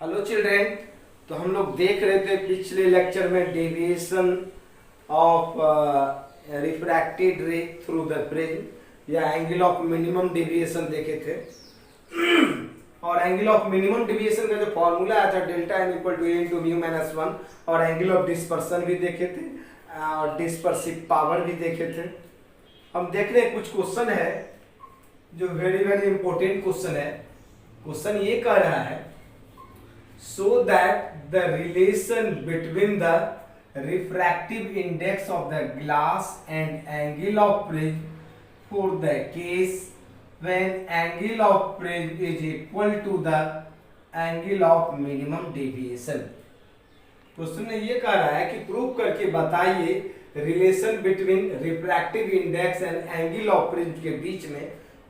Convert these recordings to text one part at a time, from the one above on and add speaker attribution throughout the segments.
Speaker 1: Hello children. तो हम लोग देख रहे थे पिछले लेक्चर में डेविएशन ऑफ रिफ्रैक्टेड रे थ्रू द प्रिज्म या एंगल ऑफ मिनिमम डेविएशन देखे थे। और एंगल ऑफ मिनिमम डेविएशन का जो फॉर्मूला आया था delta M equal to a into mu minus one, और एंगल ऑफ डिस्पर्सन भी देखे थे और डिस्पर्सिव पावर भी देखे थे। हम देख रहे हैं कुछ क्वेश्चन है जो वेरी वेरी इंपॉर्टेंट क्वेश्चन है। क्वेश्चन ये कह रहा है so that the relation between the refractive index of the glass and angle of prism for the case when angle of prism is equal to the angle of minimum deviation। Question में ये कह रहा है कि prove करके बताइए relation between refractive index and angle of prism के बीच में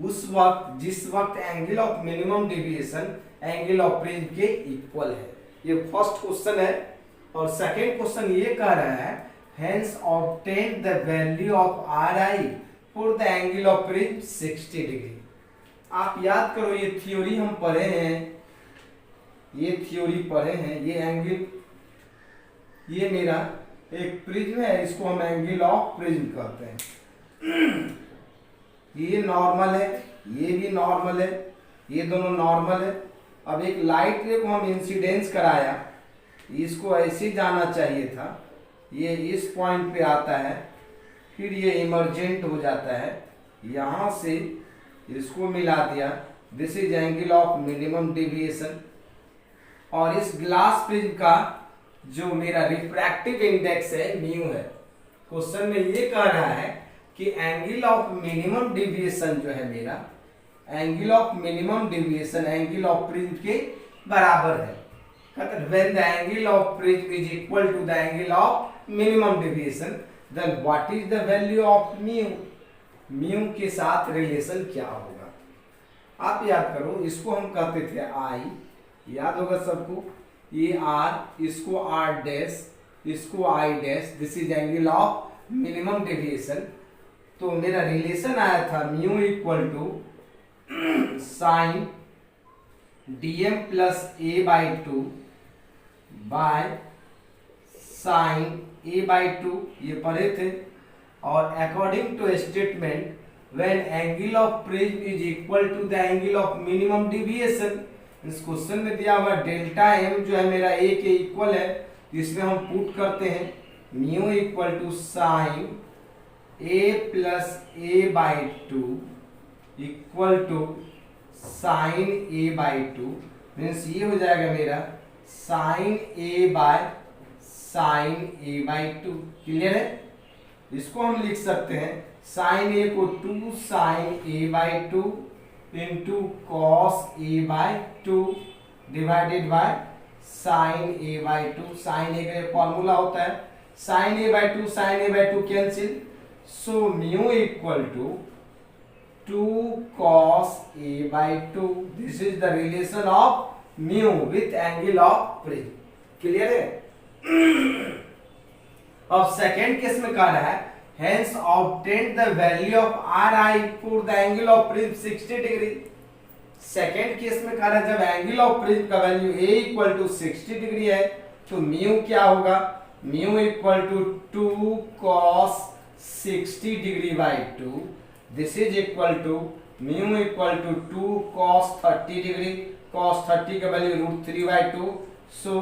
Speaker 1: उस वक्त जिस वक्त angle of minimum deviation angle of prism के इक्वल है। ये फर्स्ट क्वेश्चन है। और सेकंड क्वेश्चन ये कह रहा है hence obtain the value of are I for the angle of prism 60 degree. आप याद करो ये थ्योरी हम पढ़े हैं, ये थ्योरी पढ़े हैं। ये एंगल, ये मेरा एक प्रिज्म है, इसको हम एंगल ऑफ प्रिज्म कहते हैं। ये नॉर्मल है, ये भी नॉर्मल है, ये दोनों नॉर्मल है। अब एक लाइट रे को हम इंसिडेंस कराया, इसको ऐसे जाना चाहिए था, ये इस पॉइंट पे आता है, फिर ये इमर्जेंट हो जाता है, यहाँ से इसको मिला दिया। This is angle of minimum deviation. और इस ग्लास प्रिज्म का जो मेरा रिफ्रैक्टिव इंडेक्स है म्यू है। क्वेश्चन में ये कह रहा है कि एंगल ऑफ मिनिमम डेविएशन जो है मेरा, angle of minimum deviation angle of prism के बराबर है। When the angle of prism is equal to the angle of minimum deviation, then what is the value of mu? mu के साथ relation क्या होगा? आप याद करो, इसको हम कहते थे I, याद होगा सबको। ये R, इसको R डैश, इसको I dash. This is angle of minimum deviation. तो मेरा रिलेशन आया था mu equal to sine dm plus a by two by sine a by two, ये पढ़े थे। और according to statement when angle of prism is equal to the angle of minimum deviation, इस question में दिया हुआ डेल्टा m जो है मेरा a के इक्वल है, इसमें हम पुट करते हैं mu equal to sine a plus a by two equal to sine a by two. Means ये हो जाएगा मेरा sine a by sine a by two. Clear है? इसको हम लिख सकते हैं साइन a को 2 sine a by two into cos a by two divided by sine a by two. Sine a का फॉर्मूला होता है sine a by two, sine a by two cancel. So mu equal to 2 cos a by 2। This is the relation of mu with angle of prism। Clear है? अब second case में कह रहा है hence obtain the value of RI for the angle of prism 60 degree. Second case में कह रहा है जब एंगल ऑफ प्रिज्म का value a equal to 60 degree है तो म्यू क्या होगा? Mu equal to 2 cos 60 degree by 2। This is equal to mu equal to 2 cos 30 degree। cos 30 का value √3/2। So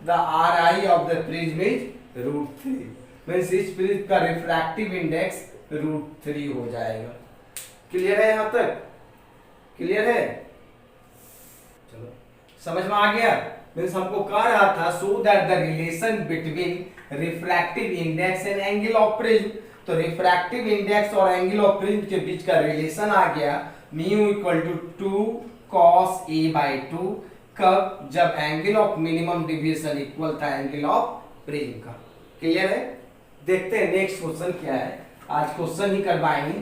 Speaker 1: the RI of the prism is √3। Means इस prism का refractive index √3 हो जाएगा। Clear है? यहाँ तक क्लियर है? चलो समझ में आ गया। मीन्स हमको कह रहा था so that the relation between refractive index and angle of prism, तो रिफ्रैक्टिव इंडेक्स और एंगल ऑफ प्रिज्म के बीच का रिलेशन आ गया mu equal to 2 cos a by 2। कब? जब angle of minimum deviation equal था एंगल ऑफ प्रिज्म का। क्लियर है? देखते हैं नेक्स्ट क्वेश्चन क्या है। आज क्वेश्चन ही करवाएंगे।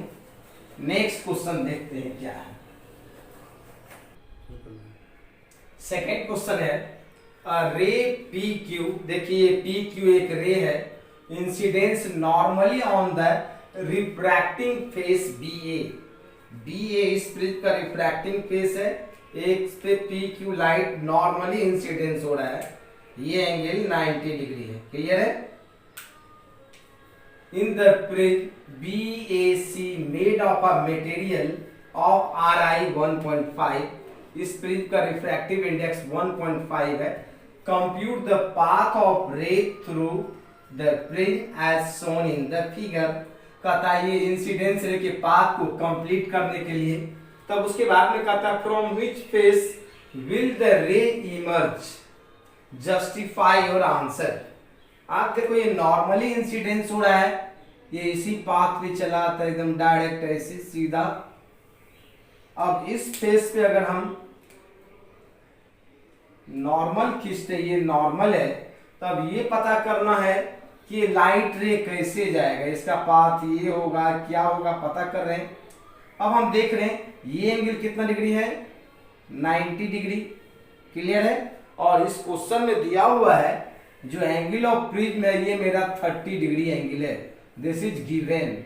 Speaker 1: नेक्स्ट क्वेश्चन देखते हैं क्या है। सेकेंड क्वेश्चन है रे पी क्यू। देखिए पी क्यू एक रे है, incidence normally on the refracting face BA। BA इस प्रिज्म का रिफ्रैक्टिंग फेस है, एक पे P Q light normally incidence हो रहा है, ये एंगल 90 डिग्री है। क्लियर है? In the prism BAC made of a material of RI 1.5, इस प्रिज्म का रिफ्रैक्टिव इंडेक्स 1.5 है। Compute the path of ray through the prism as shown in the figure. कहता है ये इंसिडेंस रे के पाथ को कंप्लीट करने के लिए, तब उसके बाद में कहता है from which face will the ray emerge, justify your answer. आप देखो ये नॉर्मली इंसिडेंस हो रहा है, ये इसी पाथ पे चला था एकदम डायरेक्ट ऐसे सीधा। अब इस फेस पे अगर हम नॉर्मल खींचते, ये नॉर्मल है, तब ये पता करना है कि लाइट रे कैसे जाएगा, इसका पाथ ये होगा क्या होगा, पता कर रहे हैं। अब हम देख रहे हैं ये एंगल कितना डिग्री है, 90 डिग्री। क्लियर है? और इस क्वेश्चन में दिया हुआ है जो एंगल ऑफ प्रिज्म है ये मेरा 30 डिग्री एंगल है, दिस इज गिवन।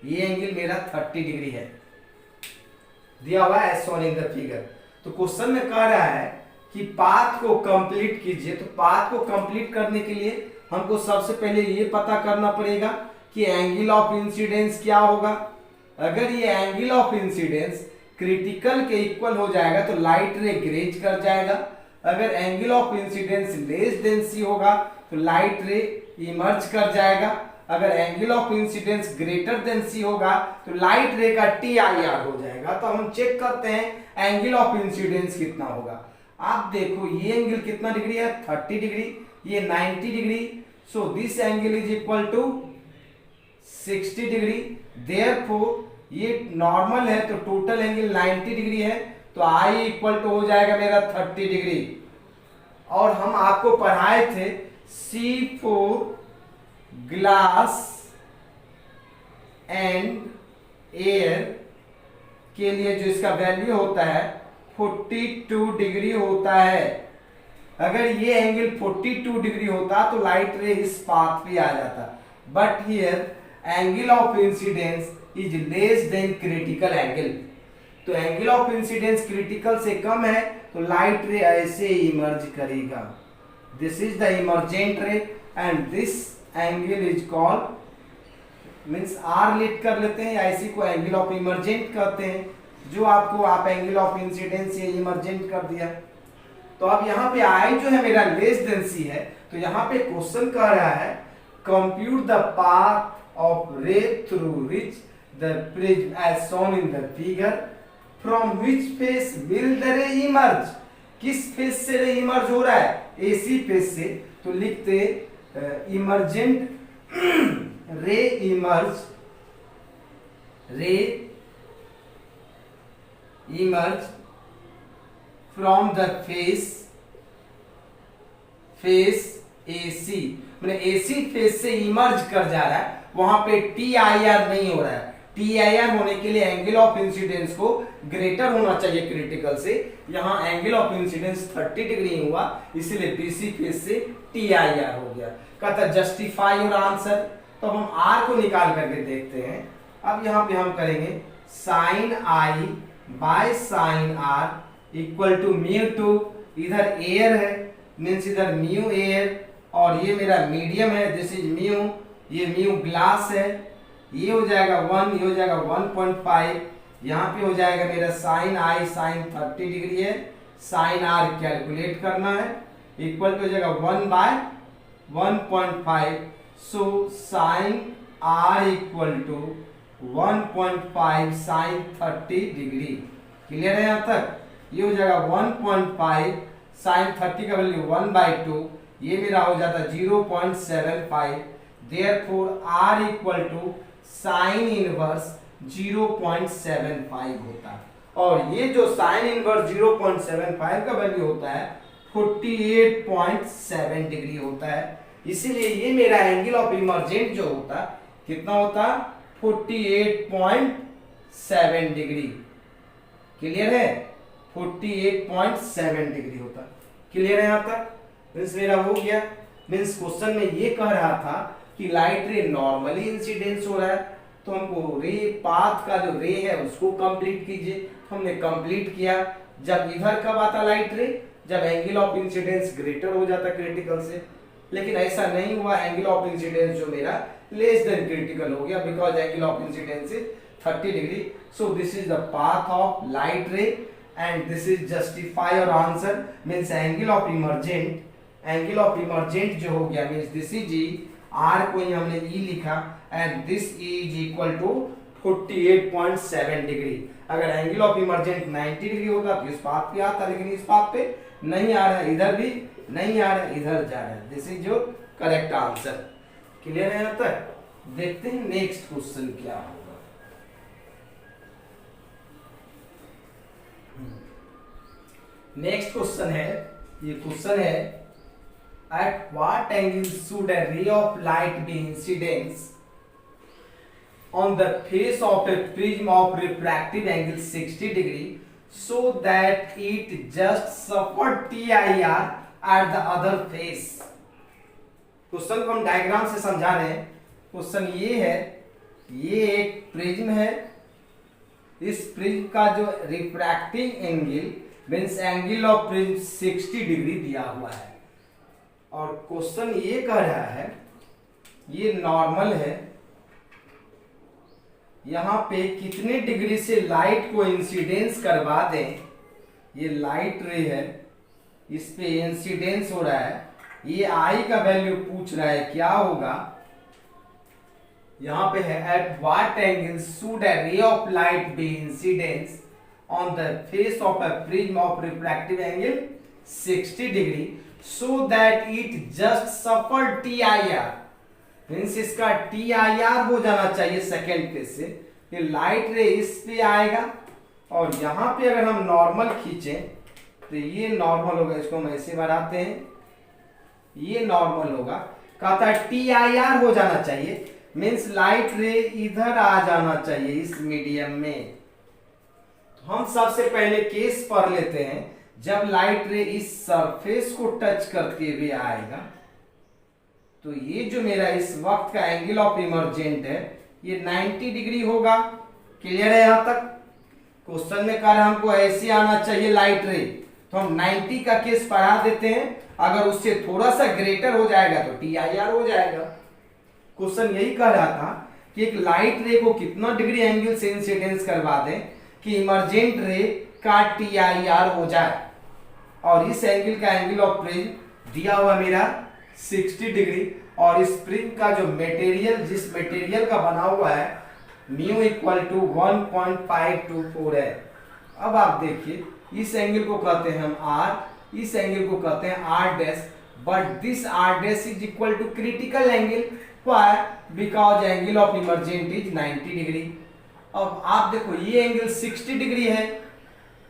Speaker 1: ये एंगल मेरा 30 डिग्री है, दिया हुआ है as shown in the figure. तो क्वेश्चन में कह रहा है कि पाथ को कंप्लीट कीजिए। तो पाथ को कंप्लीट करने के लिए हमको सबसे पहले ये पता करना पड़ेगा कि एंगल ऑफ इंसिडेंस क्या होगा। अगर ये एंगल ऑफ इंसिडेंस क्रिटिकल के इक्वल हो जाएगा तो लाइट रे ग्रेज कर जाएगा। अगर angle of incidence less than C होगा तो लाइट रे इमर्ज कर जाएगा। अगर angle of incidence greater than C होगा तो लाइट रे का TIR हो जाएगा। तो हम चेक करते हैं एंगल ऑफ इंसिडेंस कितना होगा। आप देखो ये एंगल कितना डिग्री है, 30 डिग्री, ये 90 degree. So this angle is equal to 60 degree. Therefore ये नॉर्मल है तो टोटल एंगल 90 डिग्री है, तो I इक्वल टू हो जाएगा मेरा 30 डिग्री। और हम आपको पढ़ाए थे C4 ग्लास एंड एयर के लिए जो इसका वैल्यू होता है 42 डिग्री होता है। अगर ये एंगल 42 डिग्री होता तो लाइट रे इस पाथ पे आ जाता, but here angle of incidence is less than critical angle. तो एंगल ऑफ इंसिडेंस क्रिटिकल से कम है तो लाइट रे ऐसे इमर्ज करेगा। This is the emergent ray and this angle is called means R लिट कर लेते हैं या इसी को एंगल ऑफ इमर्जेंट कहते हैं, जो आपको आप एंगल ऑफ इंसिडेंस ये इमर्जेंट कर दिया। तो अब यहाँ पे I जो है मेरा लेस देन C है, तो यहाँ पे क्वेश्चन कह रहा है compute the path of ray through which the prism as shown in the figure, from which face will the ray emerge. किस फेस से रे इमर्ज हो रहा है, AC फेस से। तो लिखते इमर्जेंट रे emerge from the face AC, मतलब AC फेस से इमर्ज कर जा रहा है, वहां पे TIR नहीं हो रहा है। TIR होने के लिए एंगल ऑफ इंसिडेंस को ग्रेटर होना चाहिए क्रिटिकल से। यहाँ एंगल ऑफ इंसिडेंस 30 डिग्री हुआ, इसीलिए BC फेस से TIR हो गया। कहता जस्टिफाई योर आंसर। तो हम R को निकाल करके देखते हैं। अब यहाँ पे हम करेंगे sine I by sine R equal to μ2। इधर एयर है मीन्स इधर म्यू एयर और ये मेरा मीडियम है, दिस इज म्यू, ये म्यू ग्लास है, ये हो जाएगा 1, ये हो जाएगा 1.5, यहाँ पे हो जाएगा मेरा साइन I साइन 30 डिग्री है, साइन R कैलकुलेट करना है, इक्वल टू हो जाएगा 1 by 1.5। So sine R equal to 1.5 sine 30 degree. Clear है यहाँ तक? ये हो जाएगा 1.5 साइन 30 का वैल्यू 1/2, ये मेरा हो जाता 0.75। Therefore R equal to sine inverse 0.75 होता है। और ये जो साइन इनवर्स 0.75 का वैल्यू होता है 48.7 डिग्री होता है। इसीलिए ये मेरा एंगल ऑफ इमर्जेंट जो होता कितना होता 48.7 डिग्री। क्लियर है? 48.7 डिग्री होता। क्लियर है यहाँ तक? मीन्स मेरा हो गया। मीन्स क्वेश्चन में ये कह रहा था कि लाइट रे नॉर्मली इंसिडेंस हो रहा है, तो हमको रे पाथ का जो रे है उसको कंप्लीट कीजिए। हमने कंप्लीट किया। जब इधर कब आता लाइट रे, जब एंगल ऑफ इंसिडेंस ग्रेटर हो जाता क्रिटिकल से, लेकिन ऐसा नहीं हुआ, एंगल ऑफ इंसिडेंस जो मेरा लेस देन क्रिटिकल हो गया because angle of incidence is 30 degree. So this is the path of light ray and this is justify your answer means angle of emergent जो हो गया means this is E, R को ही हमने E लिखा and this is equal to 48.7 degree. अगर angle of emergent 90 degree होता तो इस पाथ पे आता, लेकिन इस पाथ पे नहीं आ रहा है, इधर भी नहीं आ रहा है, इधर जा रहा है। This is your correct answer. Clear है यहाँ तक? देखते हैं नेक्स्ट क्वेश्चन क्या होगा। नेक्स्ट क्वेश्चन है, ये क्वेश्चन है at what angle should a ray of light be incidence on the face of a prism of refractive angle 60 degree so that it just suffered TIR at the other face। Question को हम diagram से समझा रहे हैं। Question ये है, ये एक प्रिज्म है, इस प्रिज्म का जो refractive angle means angle of prism 60 degree दिया हुआ है और क्वेश्चन ये कह रहा है ये नॉर्मल है, यहाँ पे कितने डिग्री से लाइट को इंसिडेंस करवा दें। ये लाइट रे है, इस पे इंसिडेंस हो रहा है, ये आई का वैल्यू पूछ रहा है क्या होगा। यहाँ पे है at what angle should a ray of light be incidence on the face of a prism of refractive angle 60 degree so that it just suffer TIR means इसका TIR हो जाना चाहिए सेकेंड फेज से। ये लाइट रे इस पे आएगा और यहाँ पे अगर हम नॉर्मल खींचें तो ये नॉर्मल होगा, इसको हम ऐसे बढ़ाते हैं, ये नॉर्मल होगा। कहता है TIR हो जाना चाहिए मींस लाइट रे इधर आ जाना चाहिए इस मीडियम में। तो हम सबसे पहले केस पढ़ लेते हैं जब लाइट रे इस सरफेस को टच करते हुए आएगा तो ये जो मेरा इस वक्त का एंगल ऑफ इमर्जेंट है ये 90 डिग्री होगा। क्लियर है यहाँ तक? क्वेश्चन में कह रहा है हमको ऐसे आना चाहिए लाइट रे, तो हम 90 का केस पढ़ा देते हैं, अगर उससे थोड़ा सा ग्रेटर हो जाएगा तो TIR हो जाएगा। क्वेश्चन यही कह रहा था कि एक लाइट रे को कितना डिग्री एंगल से इंसिडेंस करवा दें कि इमर्जेंट रे का TIR हो जाए, और इस एंगल का एंगल ऑफ प्रिज्म दिया हुआ मेरा 60 डिग्री और इस प्रिज्म का जो मटेरियल जिस मटेरियल का बना हुआ है म्यू इक्वल टू 1.524 है। अब आप देखिए इस एंगल को कहते हैं हम R, इस एंगल को कहते हैं R dash, but this R dash is equal to critical angle. Why? Because angle of emergent is 90 degree. अब आप देखो ये एंगल 60 डिग्री है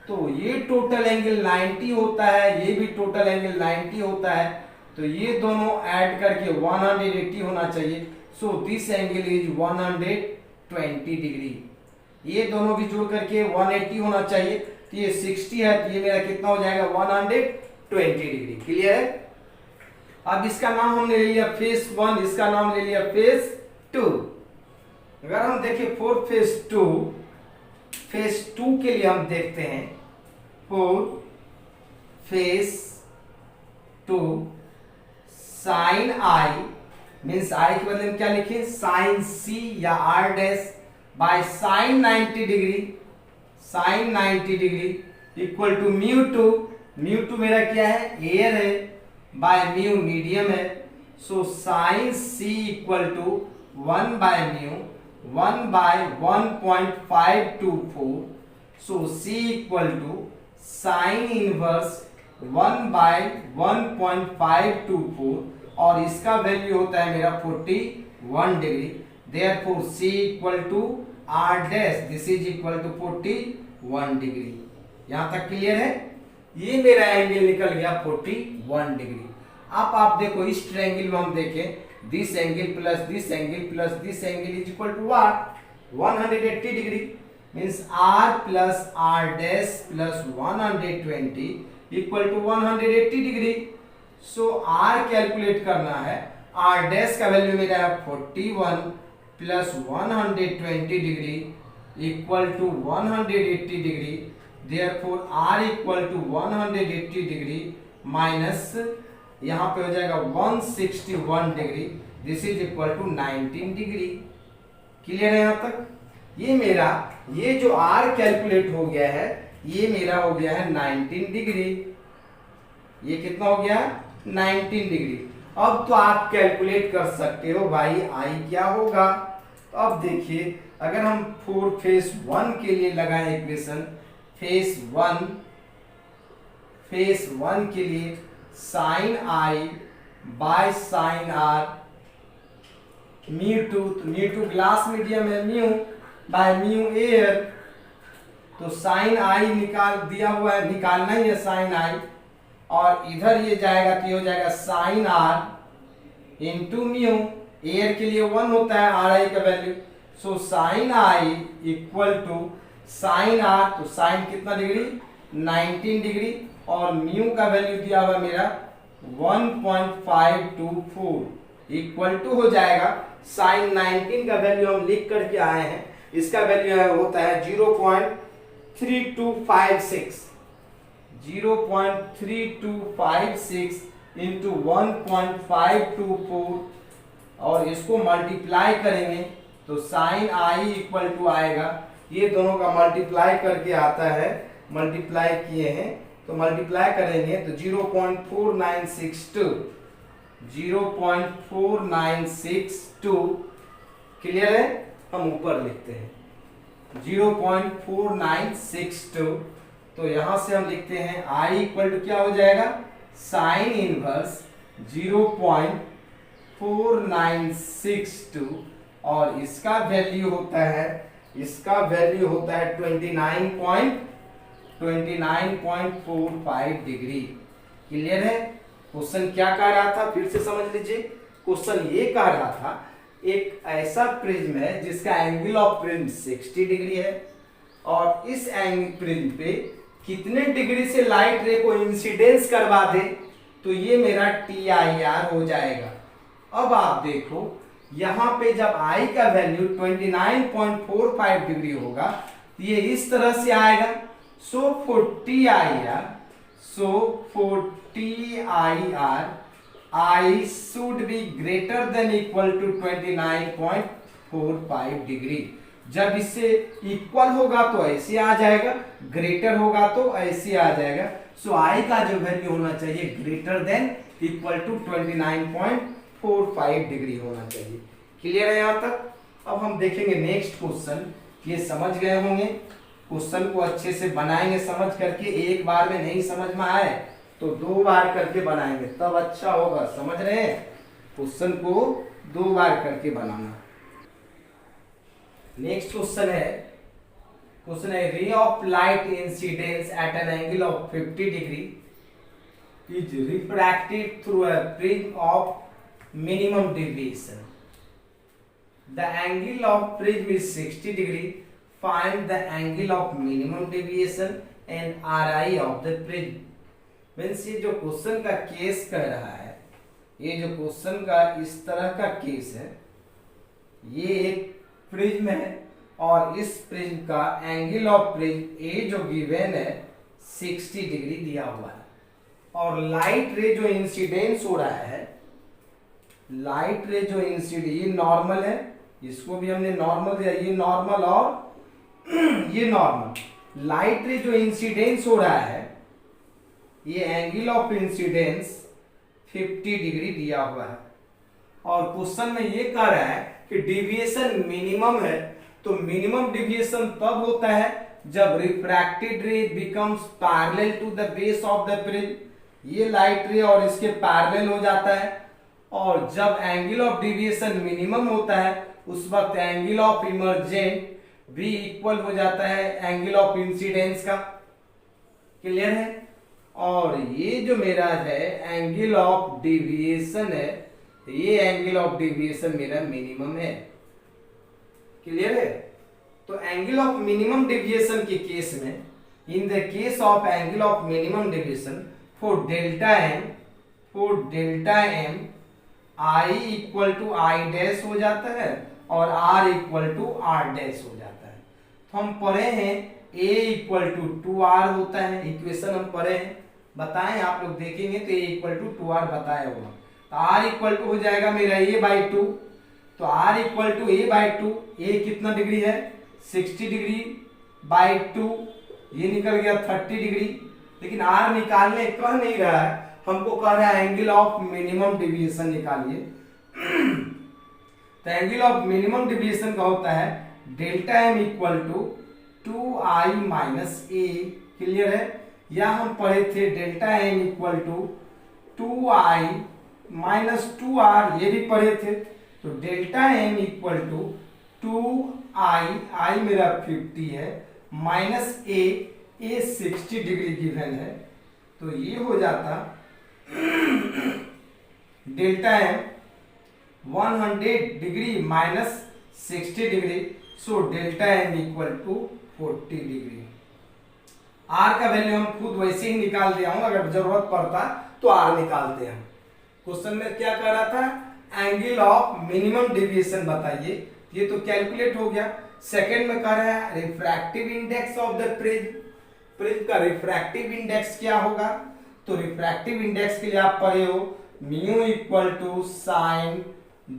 Speaker 1: तो ये टोटल एंगल 90 होता है, ये भी टोटल एंगल 90 होता है, तो ये दोनों ऐड करके 180 होना चाहिए। सो दिस एंगल इज 120 डिग्री। ये दोनों भी जोड़ करके 180 होना चाहिए, तो ये 60 है तो ये मेरा कितना हो जाएगा 120 डिग्री। क्लियर है? अब इसका नाम हमने ले लिया फेज 1, इसका नाम ले लिया फेज 2। अगर हम देखें फॉर फेज 2 के लिए हम देखते हैं for phase 2 sine I means I के बदले में क्या लिखे साइन C या R dash by sine 90 degree, sine 90 degree equal to mu two मेरा क्या है एयर है बाय म्यू मीडियम है। So sine C equal to 1 by mu 1 by 1.524। So C equal to sine inverse 1 by 1.524 और इसका value होता है मेरा 41 degree. Therefore C equal to R dash this is equal to 41 degree. यहां तक clear है? ये मेरा एंगल निकल गया 41 डिग्री। अब आप देखो इस ट्रायंगल में हम देखें this angle plus this angle plus this angle is equal to what 180 degree means R plus R dash plus 120 equal to 180 degree. So R calculate करना है, R डैश का वैल्यू मेरा है 41 plus 120 degree equal to 180 degree, therefore r equal to 180 degree minus यहाँ पे हो जाएगा 161 degree, this is equal to 19 degree. Clear है यहाँ तक? ये मेरा ये जो r कैलकुलेट हो गया है ये मेरा हो गया है 19 डिग्री। ये कितना हो गया? 19 डिग्री। अब तो आप कैलकुलेट कर सकते हो भाई i क्या होगा। तो अब देखिए अगर हम फोर फेस 1 के लिए लगाएं इक्वेशन, फेस 1 के लिए sine i by sine r mu two glass medium है, म्यू बाय म्यू एयर, तो साइन i निकाल दिया हुआ है, निकालना ही है साइन i, और इधर ये जाएगा तो ये हो जाएगा sine r into mu, air के लिए 1 होता है आर आई का value, so sine i equal to sine r, तो साइन कितना डिग्री? 19 डिग्री, और म्यू का वैल्यू दिया हुआ मेरा 1.524 इक्वल टू हो जाएगा साइन 19 का वैल्यू हम लिख करके आए हैं, इसका वैल्यू होता है 0.3256 इंटू 1.524, और इसको मल्टीप्लाई करेंगे तो साइन i इक्वल टू आएगा, ये दोनों का मल्टीप्लाई करके आता है, मल्टीप्लाई किए हैं तो मल्टीप्लाई करेंगे तो 0.4962 क्लियर है। हम ऊपर लिखते हैं 0.4962, तो यहां से हम लिखते हैं i इक्वल टू क्या हो जाएगा? साइन इनवर्स 0.4962, और इसका वैल्यू होता है 29.45 डिग्री। क्लियर है? क्वेश्चन क्या कह रहा था फिर से समझ लीजिए। क्वेश्चन ये कह रहा था एक ऐसा प्रिज्म है जिसका एंगल ऑफ प्रिज्म 60 डिग्री है, और इस एंगल प्रिज्म पे कितने डिग्री से लाइट रे को इंसिडेंस करवा दे, तो ये मेरा TIR हो जाएगा। अब आप देखो यहाँ पे जब I का वैल्यू 29.45 डिग्री होगा तो ये इस तरह से आएगा, so for TIR I should be greater than equal to 29.45 degree. जब इससे इक्वल होगा तो ऐसे आ जाएगा, ग्रेटर होगा तो ऐसे आ जाएगा, सो I का जो वैल्यू होना चाहिए greater than equal to 29.45 degree होना चाहिए। क्लियर है यहाँ तक? अब हम देखेंगे नेक्स्ट क्वेश्चन। ये समझ गए होंगे, क्वेश्चन को अच्छे से बनाएंगे समझ करके, एक बार में नहीं समझ में आए तो 2 बार करके बनाएंगे तब अच्छा होगा। समझ रहे हैं? क्वेश्चन को 2 बार करके बनाना। नेक्स्ट क्वेश्चन है रे of light incidence at an angle of 50 degree is refracted through a prism of minimum deviation. The angle of prism is 60 degree, find the angle of minimum deviation and RI of the prism. Means ये जो question का case कह रहा है, ये जो question का इस तरह का केस है, ये एक प्रिज्म है और इस प्रिज्म का एंगल ऑफ प्रिज्म ए जो गिवन है 60 डिग्री दिया हुआ है, और लाइट रे जो इंसिडेंस हो रहा है, लाइट रे जो इंसिडेंस, ये नॉर्मल है, इसको भी हमने नॉर्मल दिया, ये नॉर्मल और ये नॉर्मल। लाइट रे जो इंसिडेंस हो रहा है, ये एंगल ऑफ इंसिडेंस 50 डिग्री दिया हुआ है, और क्वेश्चन में ये कह रहा है कि डिविएशन मिनिमम है। तो मिनिमम डिविएशन तब होता है जब refracted ray becomes parallel to the base of the prism. ये लाइट रे और इसके पैरेलल हो जाता है, और जब एंगल ऑफ डिविएशन मिनिमम होता है उस वक्त एंगल ऑफ इमर्जेंट भी इक्वल हो जाता है एंगल ऑफ इंसिडेंस का। क्लियर है? और ये जो मेरा है एंगल ऑफ डिविएशन है, ये एंगल ऑफ डिविएशन मेरा मिनिमम है। क्लियर है? तो एंगल ऑफ मिनिमम डेविएशन के केस में, in the case of angle of minimum deviation for delta M I equal to I dash हो जाता है और R equal to R dash हो जाता है। तो हम पढ़े हैं a इक्वल टू 2r होता है, इक्वेशन हम पढ़े हैं, बताएं आप लोग देखेंगे तो a इक्वल टू 2r बताया होगा। तो r इक्वल टू हो जाएगा मेरा a बाई 2, तो r equal to a by 2, a कितना डिग्री है 60 डिग्री बाई 2, ये निकल गया 30 डिग्री। लेकिन r निकालने कह नहीं रहा है, हमको कह रहा है एंगल ऑफ मिनिमम डेविएशन निकालिए। तो एंगल ऑफ मिनिमम डेविएशन का होता है delta m equal to 2i minus a, clear है। या हम पढ़े थे delta m equal to 2i minus 2r, ये भी पढ़े थे। तो delta m equal to 2i, मेरा 50 है, माइनस a 60 डिग्री गिवन है, तो ये हो जाता delta m 100 degree minus 60 degree, so delta m equal to 40 degree. r का वैल्यू हम खुद वैसे ही निकाल दिया हूं, अगर जरूरत पड़ता तो r निकालते हैं। क्वेश्चन में क्या कह रहा था, एंगल ऑफ मिनिमम डेविएशन बताइए, ये तो कैलकुलेट हो गया। सेकंड में कह रहा है refractive index of the prism का रिफ्रैक्टिव इंडेक्स क्या होगा। तो रिफ्रैक्टिव इंडेक्स के लिए आप पढ़े हो mu equal to sine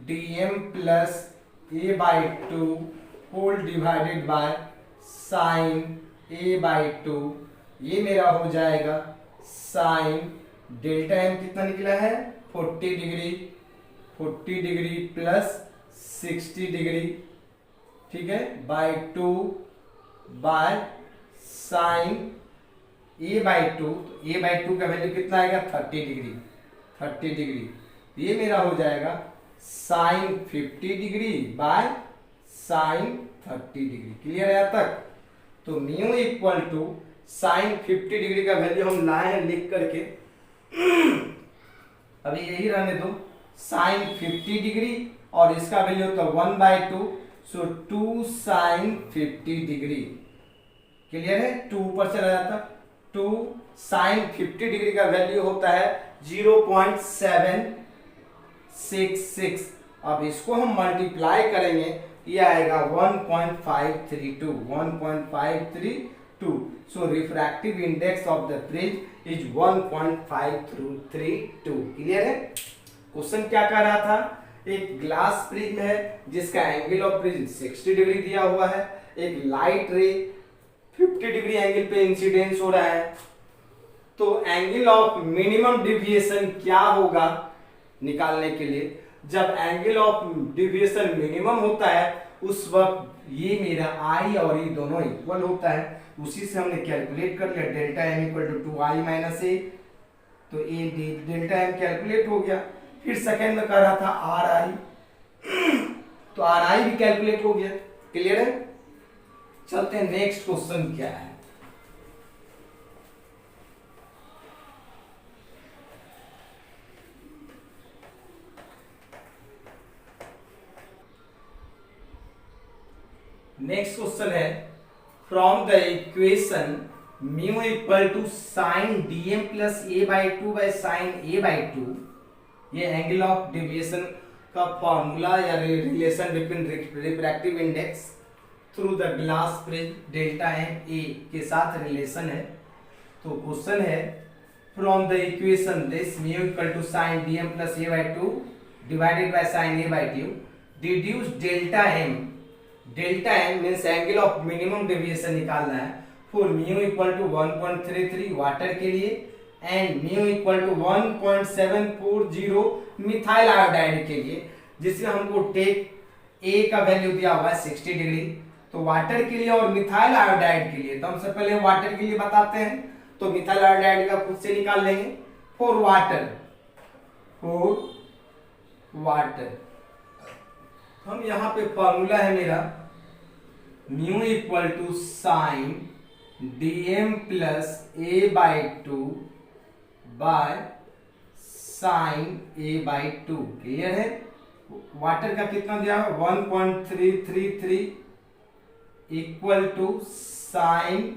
Speaker 1: dm plus a by 2 whole divided by sine a by 2, ये मेरा हो जाएगा साइन डेल्टा m कितना निकला है 40 डिग्री प्लस 60 डिग्री, ठीक है, by 2 by sine a by 2, तो a बाई 2 का वैल्यू कितना आएगा 30 डिग्री, ये मेरा हो जाएगा sine 50 degree by sine 30 degree. Clear है यहाँ तक। तो mu equal to sine 50 degree का वैल्यू हम लाए हैं लिख करके, अभी यही रहने दो, साइन 50 डिग्री और इसका वैल्यू होता है 1/2, सो 2 साइन 50 डिग्री। क्लियर है, 2 ऊपर चला जाता, 2 साइन 50 डिग्री का वैल्यू होता है 0.766। अब इसको हम मल्टीप्लाई करेंगे, ये आएगा 1.532। So refractive index of the prism is 1.532। Clear है। क्वेश्चन क्या कह रहा था, एक ग्लास प्रिज्म है जिसका एंगल ऑफ प्रिज्म 60 डिग्री दिया हुआ है, एक लाइट रे 50 डिग्री एंगल पे इंसिडेंस हो रहा है, तो एंगल ऑफ मिनिमम डिविएशन क्या होगा निकालने के लिए। जब एंगल ऑफ डिविएशन मिनिमम होता है उस वक्त ये मेरा आई और ये दोनों इक्वल होता है, उसी से हमने कैलकुलेट कर लिया delta M equal to 2i minus A, तो ए डेल्टा एम कैलकुलेट हो गया। फिर सेकेंड में कर रहा था आर आई, तो आर आई भी कैलकुलेट हो गया। क्लियर है। चलते हैं नेक्स्ट क्वेश्चन क्या है। नेक्स्ट क्वेश्चन है from the equation mu equal to sine dm plus a by 2 by sine a by 2, ये एंगल ऑफ डेविएशन का फॉर्मूला या relation between refractive index through the glass prism delta M A के साथ relation है। तो question है from the equation this mu equal to sine dm plus a by 2 divided by sine a by 2 deduce delta M. Delta M means angle of minimum deviation निकालना है for mu equal to 1.33 water के लिए and mu equal to 1.740 methyl iodide के लिए, जिसमें हमको take a का value दिया हुआ है 60 डिग्री। तो वाटर के लिए और मिथाइल आयोडाइड के लिए, तो हम सबसे पहले वाटर के लिए बताते हैं, तो मिथाइल आयोडाइड का खुद से निकाल लेंगे। फॉर वाटर हम यहाँ पे फॉर्मूला है मेरा mu equal to sine dm plus a by 2 by sine a by 2। Clear है। वाटर का कितना दिया है 1.333 equal to sine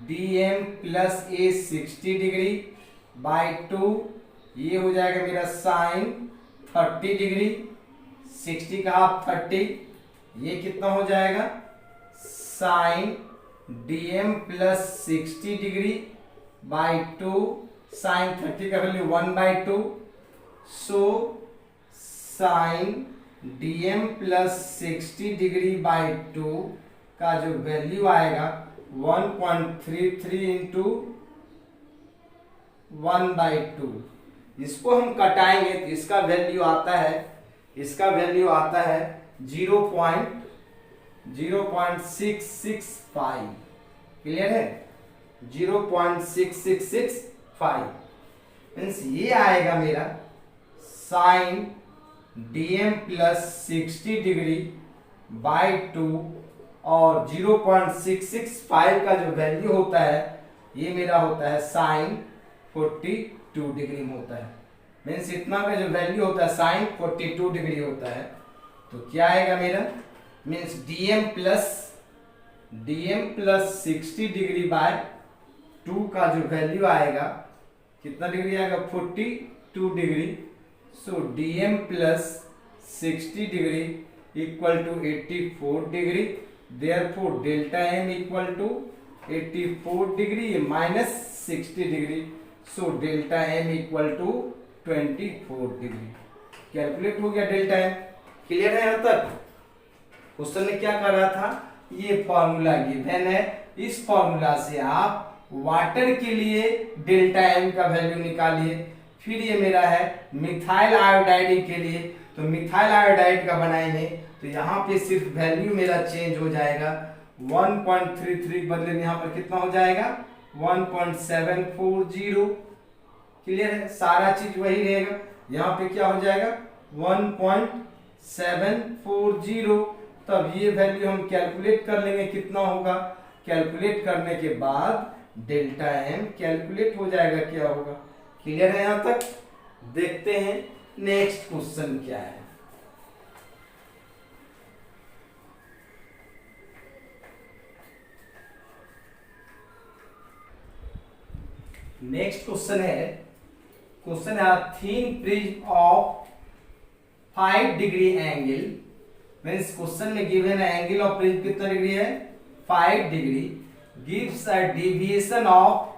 Speaker 1: dm plus a 60 degree by 2, ये हो जाएगा मेरा साइन 30 डिग्री, 60 का हाफ 30, ये कितना हो जाएगा sine dm plus 60 degree by 2, sine 30 का value 1/2, so sine dm plus 60 degree by 2 का जो वैल्यू आएगा 1.33 इंटू 1/2। इसको हम कटाएंगे तो इसका वैल्यू आता है 0.665। क्लियर है? 0.6665 मीन्स ये आएगा मेरा sine dm plus 60 degree by 2 और 0.665 का जो वैल्यू होता है ये मेरा होता है साइन 42 डिग्री में होता है। मीन्स इतना का जो वैल्यू होता है साइन 42 डिग्री होता है। तो क्या आएगा मेरा means dm plus 60 degree by 2 का जो वैल्यू आएगा कितना डिग्री आएगा 42 degree. So dm plus 60 degree equal to 84 degree. Therefore delta m equal to 84 degree minus 60 degree. So delta m equal to 24 degree. Calculate हो गया डेल्टा m। क्लियर है यहाँ तक? क्वेश्चन ने क्या कर रहा था, ये फॉर्मूला गिवन है, इस फॉर्मूला से आप वाटर के लिए डेल्टा m का वैल्यू निकालिए। फिर ये मेरा है मिथाइल आयोडाइड के लिए, तो मिथाइल आयोडाइड का बनाएंगे तो यहाँ पे सिर्फ वैल्यू मेरा चेंज हो जाएगा 1.33 बदले में यहाँ पर कितना हो जाएगा 1.740। क्लियर है? सारा चीज वही रहेगा। यहाँ पे क्या हो जाएगा 1.740। तब ये वैल्यू हम कैलकुलेट कर लेंगे कितना होगा। कैलकुलेट करने के बाद डेल्टा m कैलकुलेट हो जाएगा क्या होगा। क्लियर है यहाँ तक? देखते हैं नेक्स्ट क्वेश्चन क्या है। नेक्स्ट क्वेश्चन है thin prism of 5 degree angle. Means question में गिवन है एंगल ऑफ प्रिज्म कितना डिग्री है 5 degree, gives a deviation of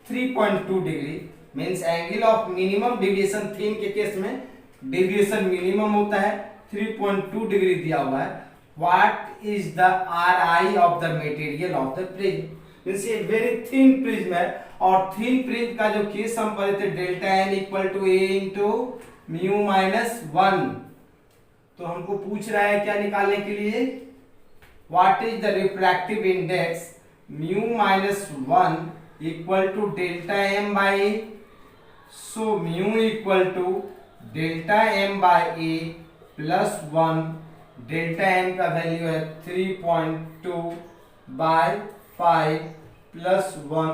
Speaker 1: 3.2 degree. Means angle of minimum deviation, thin के केस में डेविएशन मिनिमम होता है 3.2 डिग्री दिया हुआ है। What is the RI of the material of the prism. Means ये वेरी थिन प्रिज्म है और थिन प्रिज्म का जो केस हम पढ़े थे delta n equal to a into mu minus 1। तो हमको पूछ रहा है क्या निकालने के लिए, what is the refractive index mu minus 1 equal to delta m by a। So mu equal to delta m by a plus 1। Delta m का वैल्यू है 3.2 बाई 5 प्लस 1,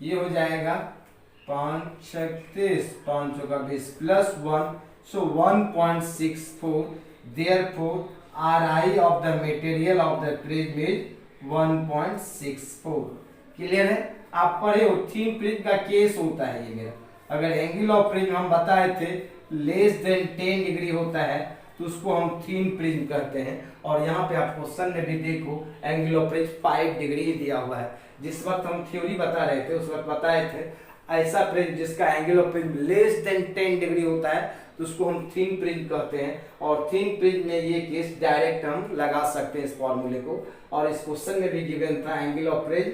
Speaker 1: ये हो जाएगा 5×36 5×20 plus 1, so 1.64। Therefore, RI of the material of the prism is 1.64। Clear है? आप पढ़े हो thin prism का केस होता है ये मेरा। अगर एंगल ऑफ प्रिज्म हम बताए थे लेस देन 10 डिग्री होता है तो उसको हम थिन प्रिज्म कहते हैं। और यहाँ पे आप क्वेश्चन में भी देखो एंगल ऑफ प्रिज्म 5 डिग्री ही दिया हुआ है। जिस वक्त हम थ्योरी बता रहे थे उस वक्त बताए थे ऐसा प्रिज्म जिसका angle of prism less than 10 degree होता है तो उसको हम थिन प्रिज्म कहते हैं। और थिन प्रिज्म में ये केस डायरेक्ट हम लगा सकते हैं इस फॉर्मूले को। और इस क्वेश्चन में भी गिवन था एंगल ऑफ प्रिज्म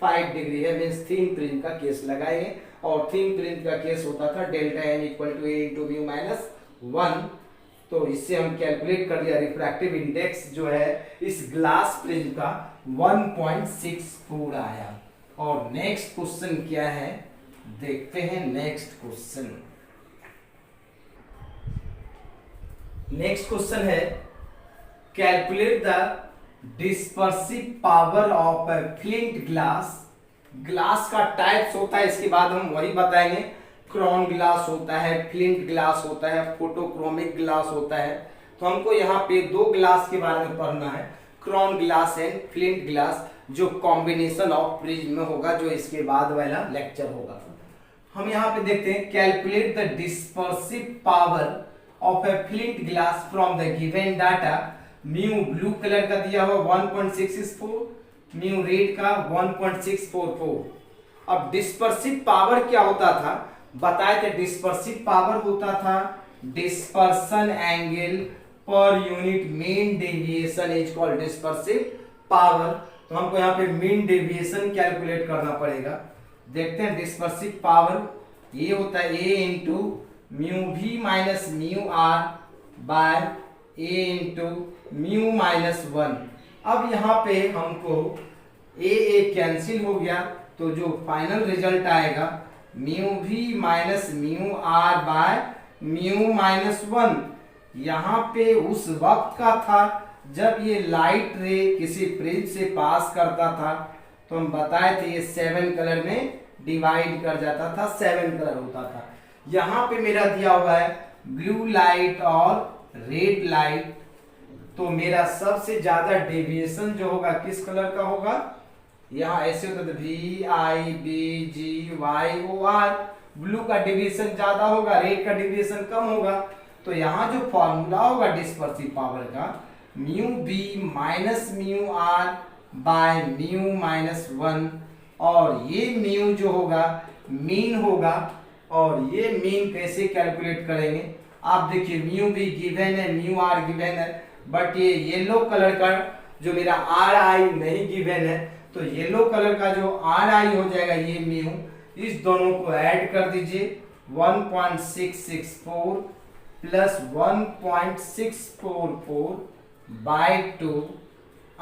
Speaker 1: 5 डिग्री है, मीन्स थिन प्रिज्म का केस लगाएंगे। और थिन प्रिज्म का केस होता था delta n equal to a into mu minus 1। तो इससे हम कैलकुलेट कर दिया रिफ्रैक्टिव इंडेक्स जो है इस ग्लास प्रिज्म का 1.64 आया। और नेक्स्ट क्वेश्चन क्या है देखते हैं। नेक्स्ट क्वेश्चन है calculate the dispersive power of a flint glass. Glass का टाइप्स होता है, इसके बाद हम वही बताएंगे। क्रोन ग्लास होता है, फ्लिंट ग्लास होता है, फोटोक्रोमिक ग्लास होता है। तो हमको यहाँ पे दो ग्लास के बारे में पढ़ना है, crown glass and flint glass, जो कॉम्बिनेशन ऑफ प्रिज्म में होगा, जो इसके बाद वाला लेक्चर होगा। हम यहाँ पे देखते हैं calculate the dispersive power of A flint glass from the given data. Mu blue colour का दिया हुआ 1.664, म्यू रेड का 1.644। अब डिस्पर्सिव पावर क्या होता था, बताए थे डिस्पर्सिव पावर होता था dispersion angle per unit mean deviation is called dispersive power. तो हमको यहाँ पे मीन डेविएशन कैलकुलेट करना पड़ेगा। देखते हैं डिस्पर्सिव पावर ये होता है A into mu V minus mu R by A into mu minus 1। अब यहाँ पे हमको ए कैंसिल हो गया, तो जो फाइनल रिजल्ट आएगा mu V minus mu R by mu minus 1। यहाँ पे उस वक्त का था जब ये लाइट रे किसी प्रिज्म से पास करता था, तो हम बताए थे ये 7 कलर में डिवाइड कर जाता था, 7 कलर होता था। यहाँ पे मेरा दिया हुआ है ब्लू लाइट और रेड लाइट, तो मेरा सबसे ज्यादा डेविएशन जो होगा किस कलर का होगा, यहाँ ऐसे होता था VIBGYOR, ब्लू का डेविएशन ज्यादा होगा, रेड का डेविएशन कम होगा। तो यहाँ जो फॉर्मूला होगा डिस्पर्सिव पावर का mu B minus mu R by mu minus 1, और ये म्यू जो होगा मीन होगा। और ये मीन कैसे कैलकुलेट करेंगे, आप देखिए म्यू बी गिवन है, म्यू आर गिवन है, बट ये येलो कलर का जो मेरा आर आई नहीं गिवन है, तो येलो कलर का जो आर आई हो जाएगा ये म्यू, इस दोनों को ऐड कर दीजिए 1.664 प्लस 1.644 बाय 2।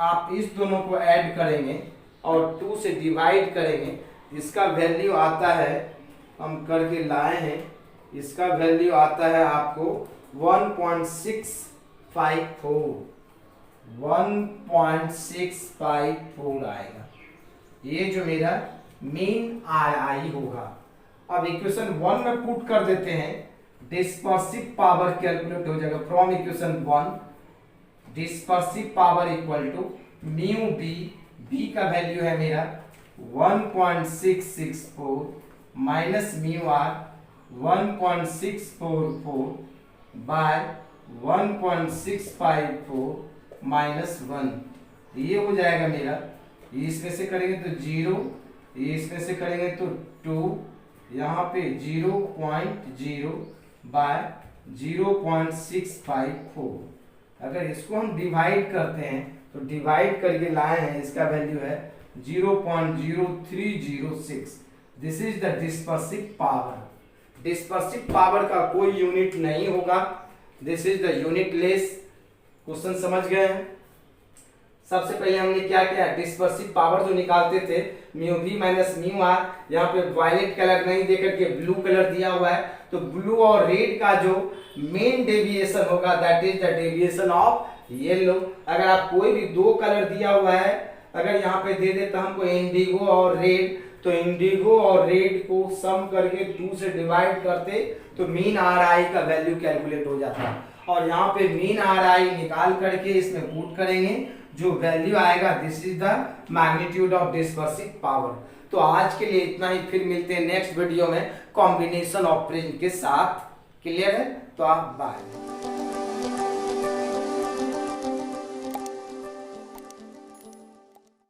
Speaker 1: आप इस दोनों को ऐड करेंगे और 2 से डिवाइड करेंगे, इसका वैल्यू आता है, हम करके लाए हैं, इसका वैल्यू आता है आपको 1.654 आएगा। ये जो मेरा मीन आई होगा। अब इक्वेशन 1 में पुट कर देते हैं, डिस्पर्सिव पावर कैलकुलेट हो जाएगा from equation 1। Dispersive power equal to mu B का वैल्यू है मेरा 1.664 minus mu R 1.644 by 1.654 minus 1। ये हो जाएगा मेरा, इसमें से करेंगे तो 0, इसमें से करेंगे तो 2, यहाँ पे 0.0 बाय 0.654। अगर इसको हम डिवाइड करते हैं तो डिवाइड करके लाए हैं, इसका वैल्यू है 0.0306। This is the dispersive power. Dispersive power का कोई यूनिट नहीं होगा, this is the unitless. Question समझ गए हैं। सबसे पहले हमने क्या किया, डिस्पर्सिव पावर जो निकालते थे mu V minus mu R, यहाँ पे वायलेट कलर नहीं देकर के ब्लू कलर दिया हुआ है, तो ब्लू और रेड का जो मेन डेविएशन होगा that is the deviation of yellow. अगर आप कोई भी 2 कलर दिया हुआ है, अगर यहाँ पे दे देता हमको इंडिगो और रेड, तो इंडिगो और रेड को सम करके 2 से डिवाइड करते तो मीन आर आई का वैल्यू कैलकुलेट हो जाता। और यहाँ पे मीन आर आई निकाल करके इसमें पुट करेंगे, जो वैल्यू आएगा this is the magnitude of dispersive power. तो आज के लिए इतना ही, फिर मिलते हैं नेक्स्ट वीडियो में कॉम्बिनेशन ऑफ प्रिज्म के साथ। क्लियर है? तो आप बाय।